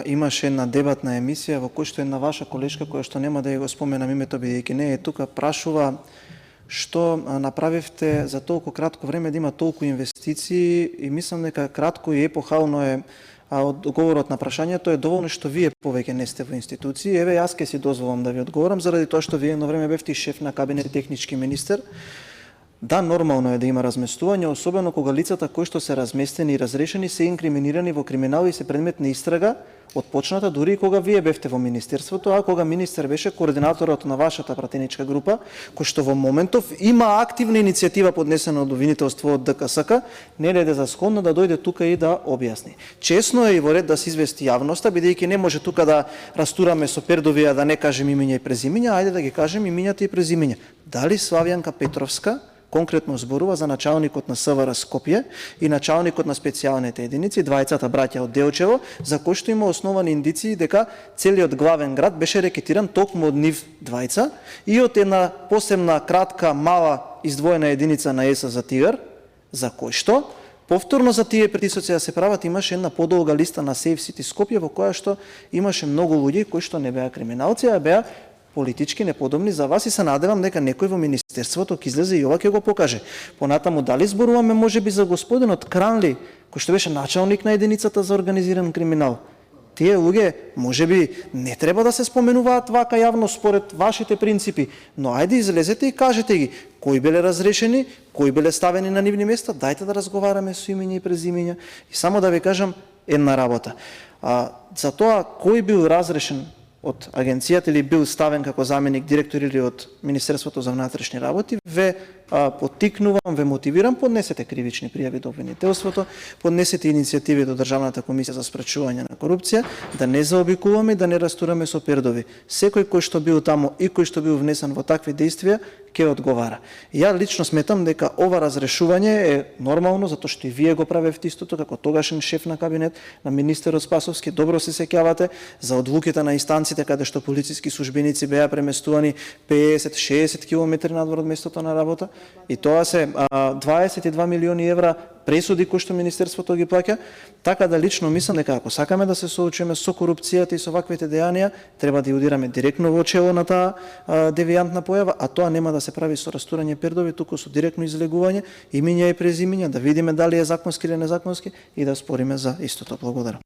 имаше една дебатна емисија во која што една ваша колешка, која што нема да ја го споменам името бидејќи не е тука, прашува што направивте за толку кратко време да има толку инвестиции, и мислам дека кратко и епохално е одговорот на прашањето е доволно што вие повеќе не сте во институции. Еве, јас ке си дозволам да ви одговорам заради тоа што вие едно време бевте шеф на кабинет и технички министер. Да, нормално е да има разместување, особено кога лицата кои што се разместени и разрешени се инкриминирани во криминал и се предмет на истрага отпочната дури и кога вие бевте во министерството, а кога министер беше координаторот на вашата пратеничка група, кој што во моментов има активна иницијатива поднесена од обвинителство од ДКСК, не е за сходно да дојде тука и да објасни. Чесно е и во ред да се извести јавноста, бидејќи не може тука да растураме со пердови, а да не кажем имиња и презимиња, ајде да ги кажем имињата и презимиња. Дали Славјанка Петровска конкретно зборува за началникот на СВР Скопје и началникот на специјалните единици, двајцата браќа од Делчево, за кои што има основани индиции дека целиот главен град беше рекетиран токму од нив двајца и од една посебна кратка мала издвоена единица на ЕС за Тигар, за кој што повторно за тие притисоци да се прават имаше една подолга листа на Safe City Скопје во која што имаше многу луѓе кои што не беа криминалци, а беа политички неподобни за вас, и се надевам дека некој во министерството ќе излезе и ова ќе го покаже. Понатаму дали зборуваме можеби за господинот Кранли, кој што беше началник на единицата за организиран криминал. Тие луѓе можеби не треба да се споменуваат вака јавно според вашите принципи, но ајде излезете и кажете ги кои биле разрешени, кои биле ставени на нивни места, дајте да разговараме со имиња и презимиња. И само да ви кажам една работа. За тоа кој бил разрешен од агенцијата или бил ставен како заменик директор или од Министерството за внатрешни работи, ве поттикнувам, ве мотивирам, поднесете кривични пријави до обвинителството, поднесете иницијативи до Државната комисија за спречување на корупција, да не заобикуваме, да не растураме со пердови. Секој кој што бил таму и кој што бил внесен во такви действија, ќе одговара. Ја лично сметам дека ова разрешување е нормално, затоа што и вие го правевте истото како тогашен шеф на кабинет на министерот Спасовски. Добро се сеќавате за одлуките на инстанците каде што полициски службеници беа преместувани 50-60 км надвор од местото на работа. И тоа се 22 милиони евра пресуди кои што министерството ги плаќа, така да лично мислам дека ако сакаме да се соочиме со корупцијата и со ваквите дејанија, треба да ја удираме директно во чело на таа девијантна појава, а тоа нема да се прави со растурање пердови, туку со директно излегување, имиња и презимиња, да видиме дали е законски или незаконски и да спориме за истото. Благодарам.